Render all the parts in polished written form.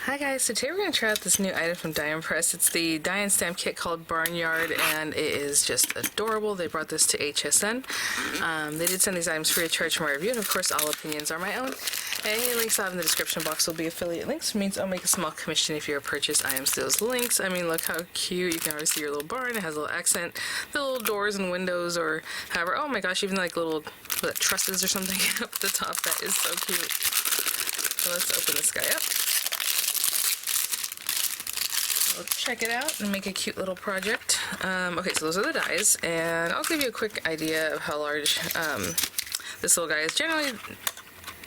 Hi guys, so today we're going to try out this new item from Die Press. It's the die and stamp kit called Barnyard, and it is just adorable. They brought this to HSN. They did send these items free of charge for my review, and of course all opinions are my own. Any links I have in the description box will be affiliate links, which means I'll make a small commission if you purchase items to those links. I mean, look how cute. You can already see your little barn. It has a little accent, the little doors and windows, or however. Oh my gosh, even like little trusses or something up the top. That is so cute. So let's open this guy up. Let's check it out and make a cute little project. Okay, so those are the dies, and I'll give you a quick idea of how large this little guy is. Generally,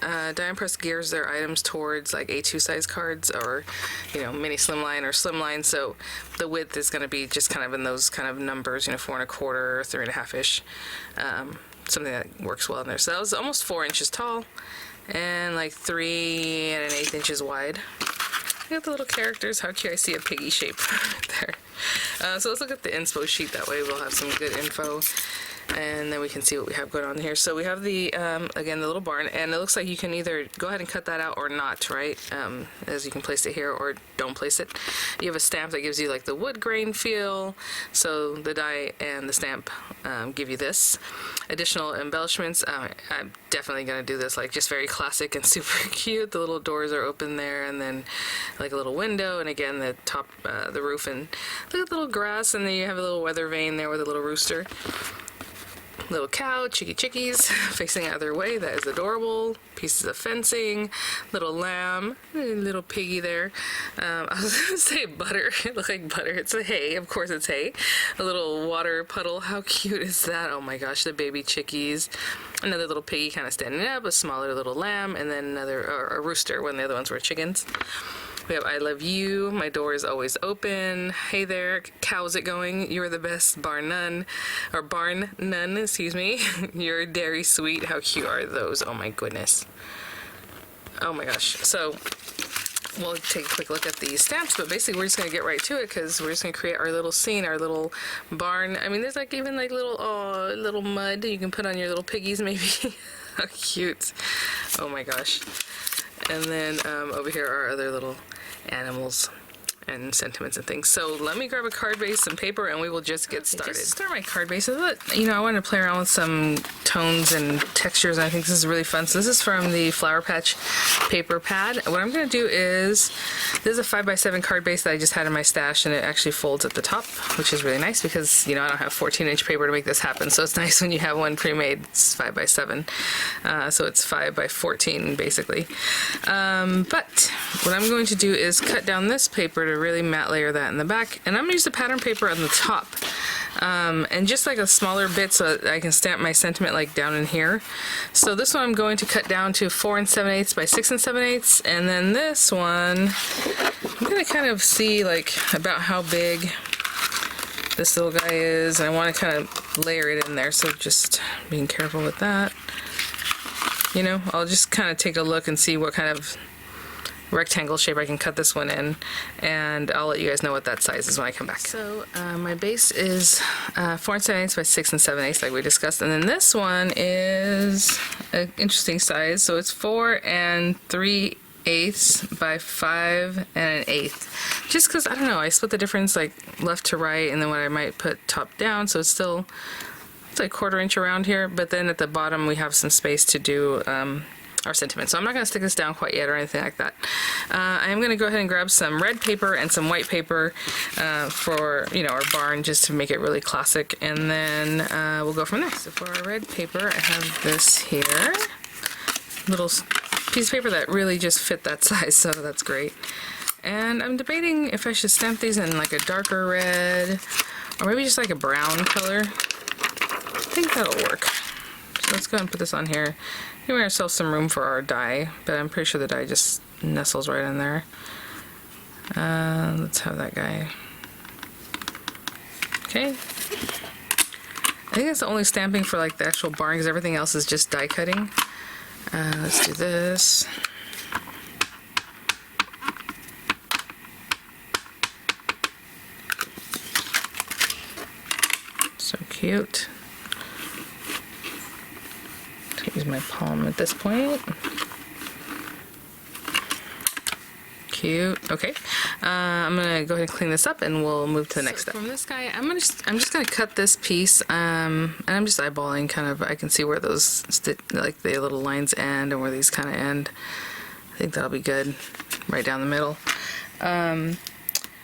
Die Press gears their items towards like A2 size cards, or mini slimline or slimline. So the width is going to be just kind of in those kind of numbers, 4 1/4, 3 1/2 ish. Something that works well in there. So that was almost 4 inches tall and like 3 1/8 inches wide. Look at the little characters. How cute. I see a piggy shape right there. So let's look at the inspo sheet. That way we'll have some good info, and then we can see what we have going on here. So we have the, again, the little barn, and it looks like you can either go ahead and cut that out or not, right? As you can place it here or don't place it. You have a stamp that gives you like the wood grain feel. So the die and the stamp give you this. Additional embellishments. I'm definitely going to do this like just very classic and super cute. The little doors are open there, and then like a little window, and again the top, the roof, and look at the little grass, and then you have a little weather vane there with a little rooster. Little cow, chickies facing out their way. That is adorable. Pieces of fencing, little lamb, little piggy there. I was gonna say butter. It looked like butter. It's a hay. Of course it's hay. A little water puddle. How cute is that? Oh my gosh, the baby chickies. Another little piggy kind of standing up. A smaller little lamb, and then another a rooster when the other ones were chickens. We have I love you, my door is always open, hey there, how's it going, you're the best, barn nun, excuse me, you're dairy sweet. How cute are those? Oh my goodness. Oh my gosh. So we'll take a quick look at the stamps, but basically we're just going to get right to it, because we're just going to create our little scene, our little barn. I mean, there's like even like little mud you can put on your little piggies maybe. How cute. Oh my gosh. And then over here are other little animals and sentiments and things. So let me grab a card base, some paper, and we will just get started. Just to start my card base, I wanted to play around with some tones and textures, and I think this is really fun. So this is from the Flower Patch paper pad. What I'm going to do is, this is a 5x7 card base that I just had in my stash, and it actually folds at the top, which is really nice because, I don't have 14-inch paper to make this happen. So it's nice when you have one pre-made. It's 5x7. So it's 5x14 basically. But what I'm going to do is cut down this paper to really matte layer that in the back, and I'm gonna use the pattern paper on the top, and just like a smaller bit so that I can stamp my sentiment like down in here. So this one I'm going to cut down to 4 7/8 by 6 7/8, and then this one I'm gonna kind of see like about how big this little guy is, and I want to kind of layer it in there, so just being careful with that. I'll just kind of take a look and see what kind of rectangle shape I can cut this one in, and I'll let you guys know what that size is when I come back. So my base is 4 7/8 by 6 7/8 like we discussed, and then this one is an interesting size, so it's 4 3/8 by 5 1/8, just because I don't know, I split the difference like left to right, and then what I might put top down, so it's like 1/4 inch around here, but then at the bottom we have some space to do our sentiment. So I'm not going to stick this down quite yet or anything like that. I am going to go ahead and grab some red paper and some white paper for our barn, just to make it really classic, and then we'll go from there. So for our red paper, I have this here, little piece of paper that really just fit that size, so that's great. And I'm debating if I should stamp these in like a darker red, or maybe just like a brown color. I think that'll work. So let's go ahead and put this on here. Give ourselves some room for our die, but I'm pretty sure the die just nestles right in there. Let's have that guy. Okay. I think that's the only stamping for like the actual barn, because everything else is just die cutting. Let's do this. So cute. Use my palm at this point. Cute. Okay, I'm gonna go ahead and clean this up, and we'll move to the next step. From this guy, I'm just gonna cut this piece, and I'm just eyeballing kind of. I can see where those like the little lines end and where these kind of end. I think that'll be good, right down the middle. I'm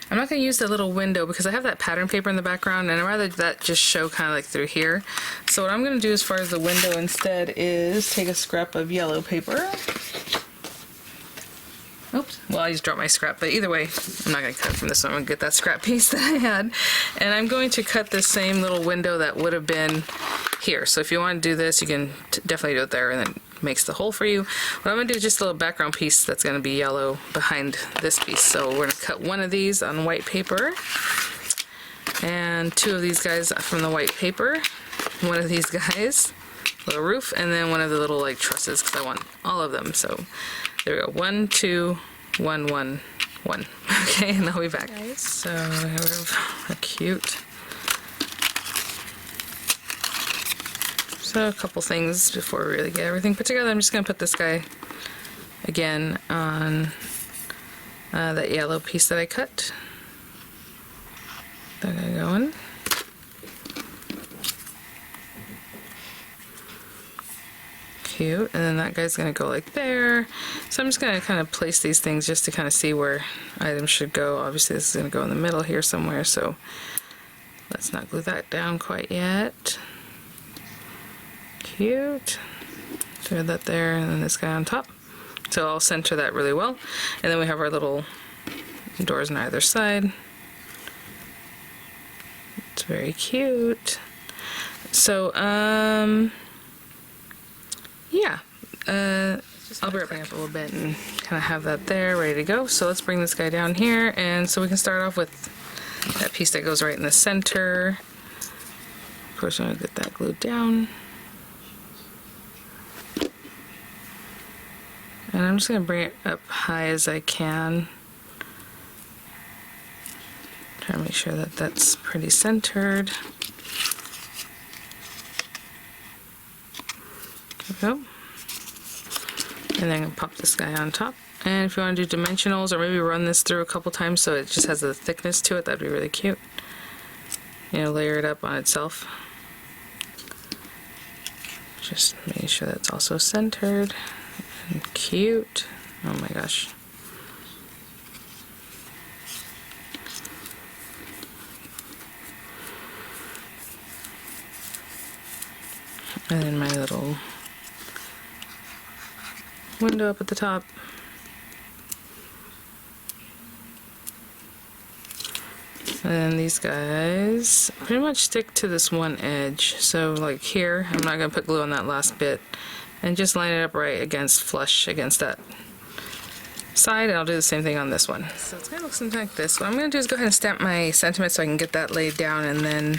not gonna use the little window because I have that pattern paper in the background, and I'd rather that just show kind of like through here. So what I'm gonna do as far as the window instead is take a scrap of yellow paper. Oops, well, I just dropped my scrap, but either way, I'm not going to cut it from this one. I'm going to get that scrap piece that I had. And I'm going to cut the same little window that would have been here. So if you want to do this, you can definitely do it there, and then it makes the hole for you. What I'm going to do is just a little background piece that's going to be yellow behind this piece. So we're going to cut one of these on white paper, and two of these guys from the white paper, one of these guys, little roof, and then one of the little like trusses, because I want all of them. So there we go. 1, 2, 1, 1, 1. Okay, and I'll be back. Guys, so we have a cute. So a couple things before we really get everything put together. I'm just gonna put this guy again on that yellow piece that I cut. That guy going. Cute, and then that guy's gonna go like there. So I'm just gonna kind of place these things just to kind of see where items should go. Obviously this is gonna go in the middle here somewhere, so let's not glue that down quite yet. Cute. Throw that there, and then this guy on top. So I'll center that really well, and then we have our little doors on either side. It's very cute. So yeah, I'll be right back up a little bit and kind of have that there ready to go. So let's bring this guy down here, and so we can start off with that piece that goes right in the center. Of course, I'm going to get that glued down. And I'm just going to bring it up high as I can. Try to make sure that that's pretty centered. There we go. And then I'm going to pop this guy on top. And if you want to do dimensionals, or maybe run this through a couple times so it just has a thickness to it, that'd be really cute. You know, layer it up on itself. Just making sure that's also centered and cute. Oh my gosh. And then my little window up at the top. And then these guys pretty much stick to this one edge. So like here, I'm not going to put glue on that last bit. And just line it up right against, flush against that side. And I'll do the same thing on this one. So it's going to look something like this. What I'm going to do is go ahead and stamp my sentiment so I can get that laid down, and then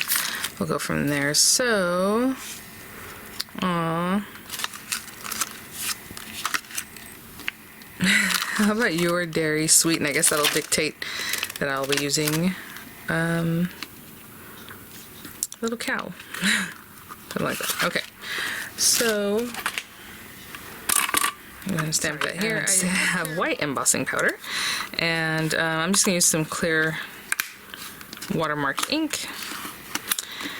we'll go from there. So, aww. How about your dairy sweet? And I guess that'll dictate that I'll be using little cow. Something like that. Okay. So I'm going to stamp that here. I have white embossing powder, and I'm just going to use some clear watermark ink.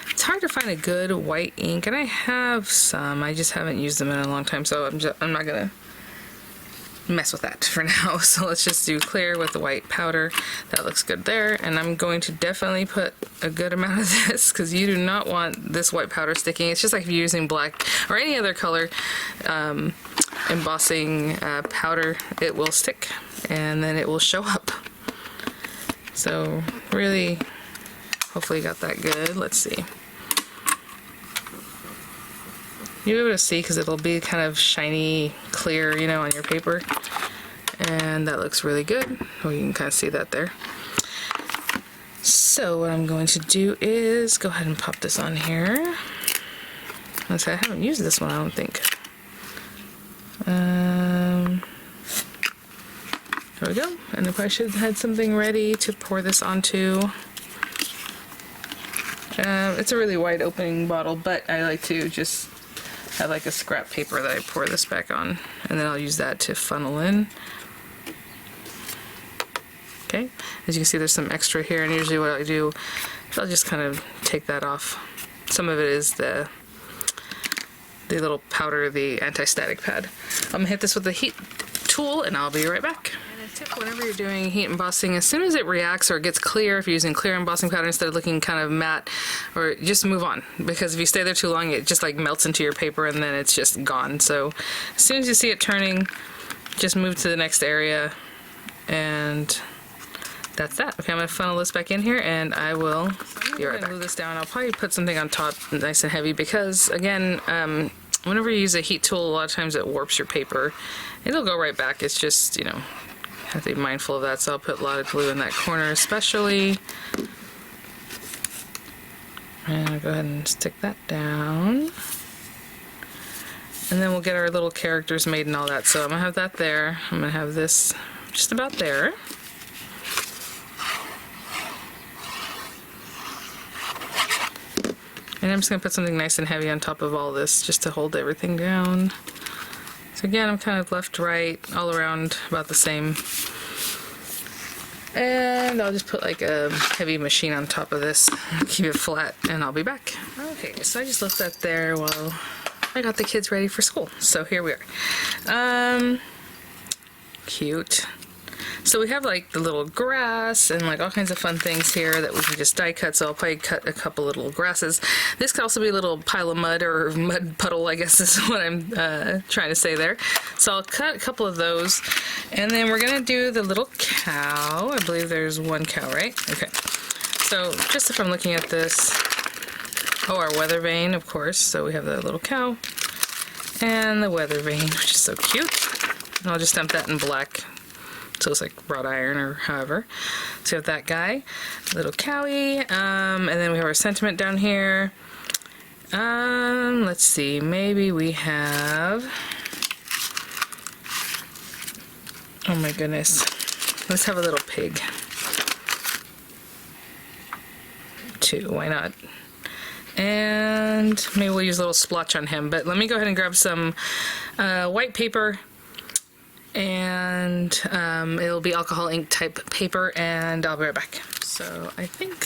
It's hard to find a good white ink, and I have some. I just haven't used them in a long time, so I'm not going to mess with that for now. So let's just do clear with the white powder. That looks good there, and I'm going to definitely put a good amount of this because you do not want this white powder sticking. It's just like if you're using black or any other color embossing powder, it will stick and then it will show up. So really, hopefully you got that good. Let's see. You'll be able to see because it'll be kind of shiny, clear, you know, on your paper. And that looks really good. Oh, you can kind of see that there. So what I'm going to do is go ahead and pop this on here. I haven't used this one, I don't think. There we go. And if I should have had something ready to pour this onto. It's a really wide opening bottle, but I like to just have like a scrap paper that I pour this back on, and then I'll use that to funnel in. Okay, as you can see, there's some extra here, and usually what I do is I'll just kind of take that off. Some of it is the little powder, the anti-static pad. I'm gonna hit this with the heat tool, and I'll be right back. And a tip, whenever you're doing heat embossing, as soon as it reacts or it gets clear, if you're using clear embossing powder instead of looking kind of matte, or just move on, because if you stay there too long, it just like melts into your paper and then it's just gone. So as soon as you see it turning, just move to the next area, and that's that. Okay, I'm gonna funnel this back in here, and I will be right back. Move this down. I'll probably put something on top nice and heavy, because again, whenever you use a heat tool, a lot of times it warps your paper. It'll go right back. It's just, you know, have to be mindful of that. So I'll put a lot of glue in that corner especially. And I'll go ahead and stick that down. And then we'll get our little characters made and all that. So I'm gonna have that there. I'm gonna have this just about there. And I'm just going to put something nice and heavy on top of all this just to hold everything down. So again, I'm kind of left, right, all around about the same. And I'll just put like a heavy machine on top of this, keep it flat, and I'll be back. Okay, so I just left that there while I got the kids ready for school. So here we are. Cute. So we have like the little grass and like all kinds of fun things here that we can just die cut. So I'll probably cut a couple little grasses. This could also be a little pile of mud or mud puddle, I guess is what I'm trying to say there. So I'll cut a couple of those, and then we're gonna do the little cow. I believe there's one cow, right? Okay. So just if I'm looking at this, oh, our weather vane, of course. So we have the little cow and the weather vane, which is so cute. And I'll just stamp that in black. So it's like wrought iron or however. So we have that guy, little cowie, and then we have our sentiment down here. Let's see, maybe we have, oh my goodness, let's have a little pig. Too, why not? And maybe we'll use a little splotch on him, but let me go ahead and grab some white paper. And it'll be alcohol ink type paper, and I'll be right back. So I think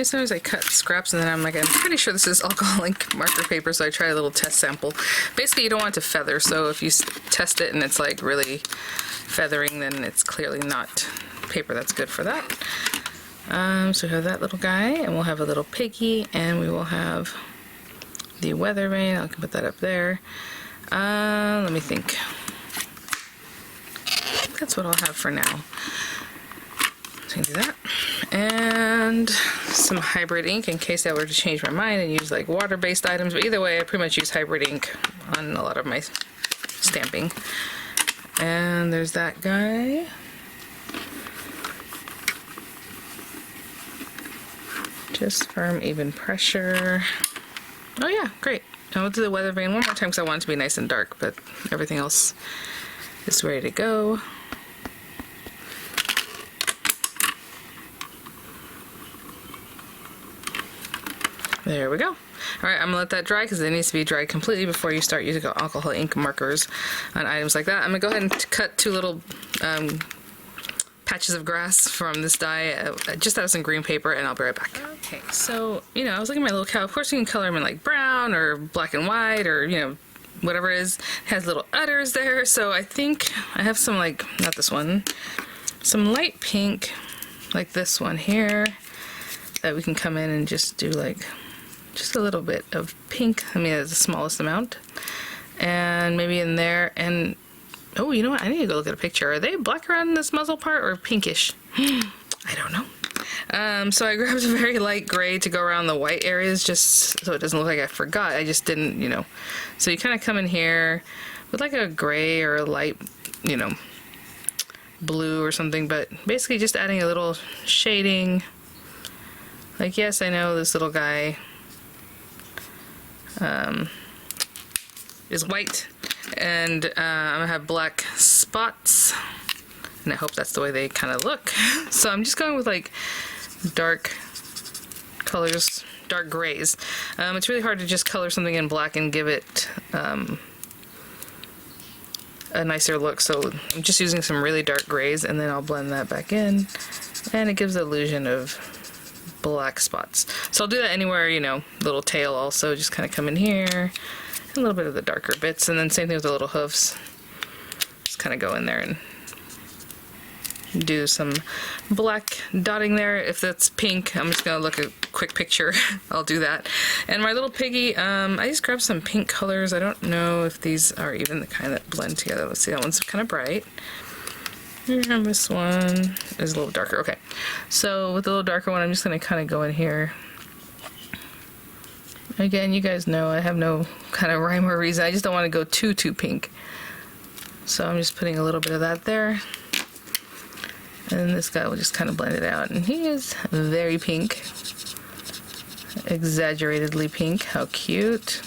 sometimes I cut scraps and then I'm like, I'm pretty sure this is alcohol ink marker paper, so I try a little test sample. Basically, you don't want it to feather, so if you test it and it's like really feathering, then it's clearly not paper that's good for that. So we have that little guy, and we'll have a little piggy, and we will have the weather vane. I can put that up there. Let me think. That's what I'll have for now. So I can do that. And some hybrid ink in case I were to change my mind and use like water-based items. But either way, I pretty much use hybrid ink on a lot of my stamping. And there's that guy. Just firm, even pressure. Oh yeah, great. And we'll do the weather vane one more time because I want it to be nice and dark, but everything else is ready to go. There we go. All right, I'm gonna let that dry because it needs to be dried completely before you start using alcohol ink markers on items like that. I'm gonna go ahead and cut two little patches of grass from this die. Just out of some green paper, and I'll be right back. Okay, so, you know, I was looking at my little cow. Of course, you can color them in like brown or black and white or, you know, whatever it is. It has little udders there, so I think I have some like, not this one, some light pink, like this one here, that we can come in and just do like, just a little bit of pink. I mean, it's the smallest amount. And maybe in there, and oh, you know what? I need to go look at a picture. Are they black around this muzzle part or pinkish? I don't know. So I grabbed a very light gray to go around the white areas just so it doesn't look like I forgot. I just didn't, you know. So you kind of come in here with like a gray or a light, you know, blue or something, but basically just adding a little shading. Like, yes, I know this little guy is white, and I'm gonna have black spots, and I hope that's the way they kind of look. So I'm just going with like dark colors, dark grays. It's really hard to just color something in black and give it a nicer look. So I'm just using some really dark grays, and then I'll blend that back in, and it gives the illusion of black spots. So I'll do that anywhere, you know, little tail also, just kind of come in here, and a little bit of the darker bits, and then same thing with the little hoofs. Just kind of go in there and do some black dotting there. If that's pink, I'm just gonna look at a quick picture. I'll do that. And my little piggy, I just grabbed some pink colors. I don't know if these are even the kind that blend together. Let's see, that one's kind of bright. And this one is a little darker. Okay, so with the little darker one, I'm just gonna kind of go in here. Again, you guys know I have no kind of rhyme or reason. I just don't want to go too pink. So I'm just putting a little bit of that there. And this guy will just kind of blend it out. And he is very pink. Exaggeratedly pink. How cute.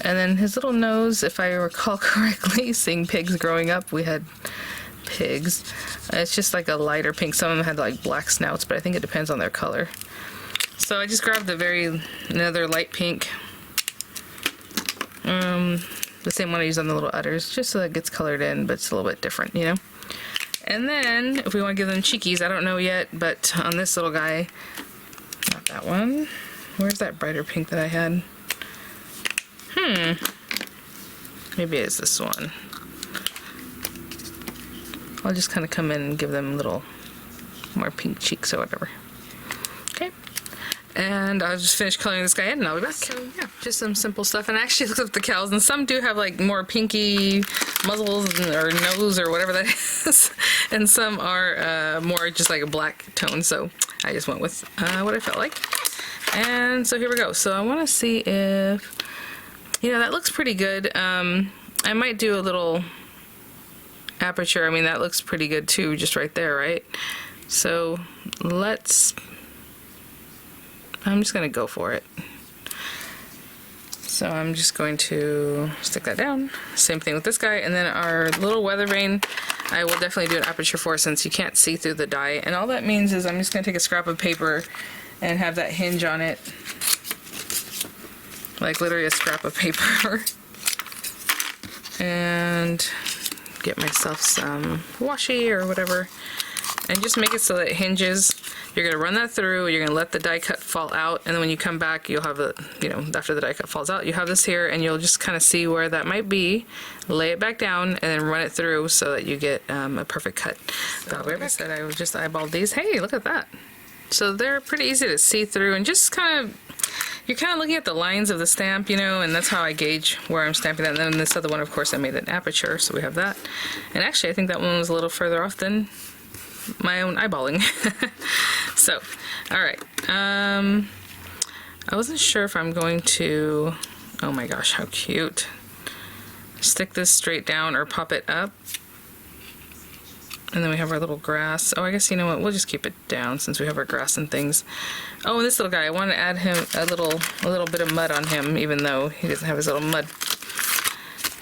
And then his little nose, if I recall correctly, seeing pigs growing up, we had pigs. It's just like a lighter pink. Some of them had like black snouts, but I think it depends on their color. So I just grabbed another light pink. The same one I use on the little udders, just so that it gets colored in, but it's a little bit different, you know? And then, if we want to give them cheekies, I don't know yet, but on this little guy, not that one. Where's that brighter pink that I had? Maybe it's this one. I'll just kind of come in and give them a little more pink cheeks or whatever. Okay. And I'll just finish coloring this guy in and I'll be back. So yeah, just some simple stuff. And I actually looked up the cows, and some do have like more pinky muzzles or nose or whatever that is. And some are more just like a black tone. So I just went with what I felt like. And so here we go. So I want to see if, you know, that looks pretty good. I might do a little aperture. I mean, that looks pretty good too, just right there, right? So I'm just going to go for it. So I'm just going to stick that down. Same thing with this guy. And then our little weather vane, I will definitely do an aperture for, since you can't see through the dye. And all that means is I'm just going to take a scrap of paper and have that hinge on it. Like literally a scrap of paper. And get myself some washi or whatever. And just make it so that it hinges. You're going to run that through, you're going to let the die cut fall out, and then when you come back, you'll have you know, after the die cut falls out, you have this here, and you'll just kind of see where that might be, lay it back down, and then run it through so that you get a perfect cut. So like I said, I just eyeballed these. Hey, look at that. So they're pretty easy to see through, and just kind of, you're kind of looking at the lines of the stamp, you know, and that's how I gauge where I'm stamping that. And then this other one, of course, I made an aperture, so we have that. And actually, I think that one was a little further off than my own eyeballing. So, all right. I wasn't sure if I'm going to, oh my gosh, how cute. Stick this straight down or pop it up. And then we have our little grass. Oh, I guess, you know what, we'll just keep it down since we have our grass and things. Oh, and this little guy, I want to add him a little bit of mud on him, even though he doesn't have his little mud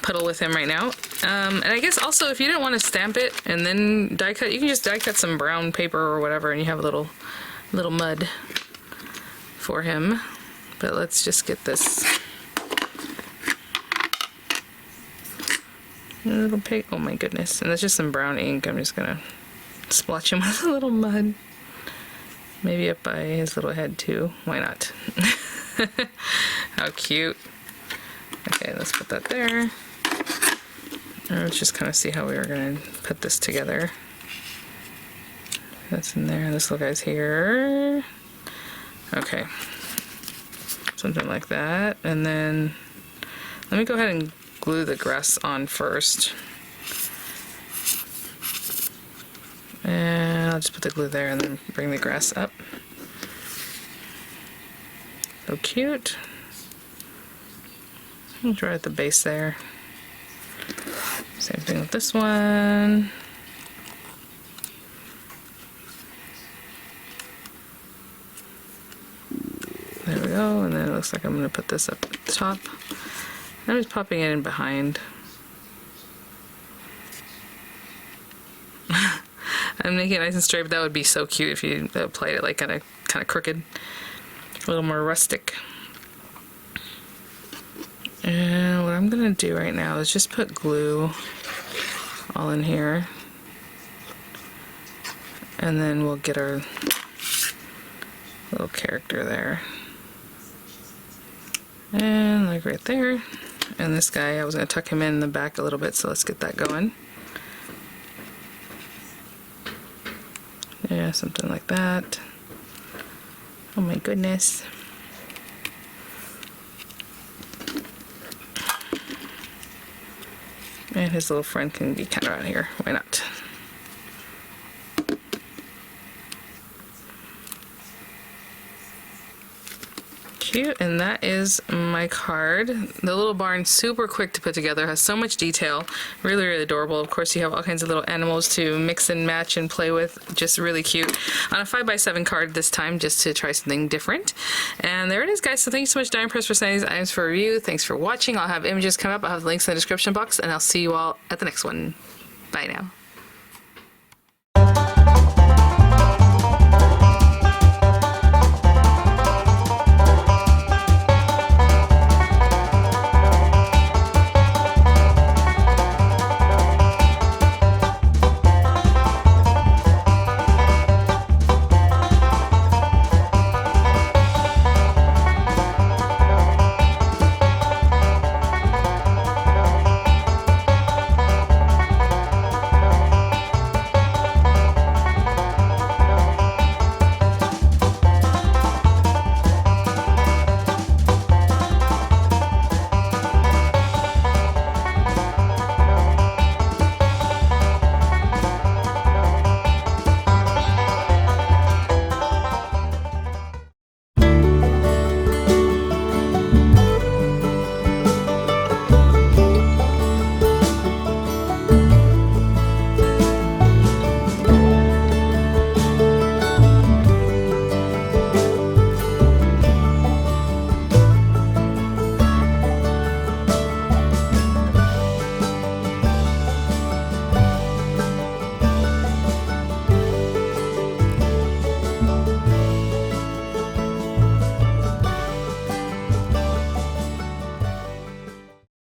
puddle with him right now. And I guess also, if you didn't want to stamp it and then die cut, you can just die cut some brown paper or whatever, and you have a little mud for him. But let's just get this little pig. Oh my goodness. And that's just some brown ink. I'm just gonna splotch him with a little mud. Maybe up by his little head too. Why not? How cute. Okay, let's put that there. And let's just kind of see how we are going to put this together. That's in there. This little guy's here. Okay. Something like that. And then let me go ahead and glue the grass on first. And I'll just put the glue there and then bring the grass up. So cute. Right at the base there. Same thing with this one. There we go, and then it looks like I'm going to put this up at the top. I'm just popping it in behind. I'm making it nice and straight, but that would be so cute if you played it like kind of crooked. A little more rustic. And what I'm gonna do right now is just put glue all in here. And then we'll get our little character there. And like right there. And this guy, I was gonna tuck him in the back a little bit, so let's get that going. Yeah, something like that. Oh my goodness. And his little friend can be kind of out here. Why not? Cute, and that is my card. The little barn, super quick to put together, has so much detail, really, really adorable. Of course, you have all kinds of little animals to mix and match and play with, just really cute. On a 5x7 card this time, just to try something different. And there it is, guys. So thank you so much, Die Press, for sending these items for review. Thanks for watching. I'll have images come up. I'll have the links in the description box, and I'll see you all at the next one. Bye now.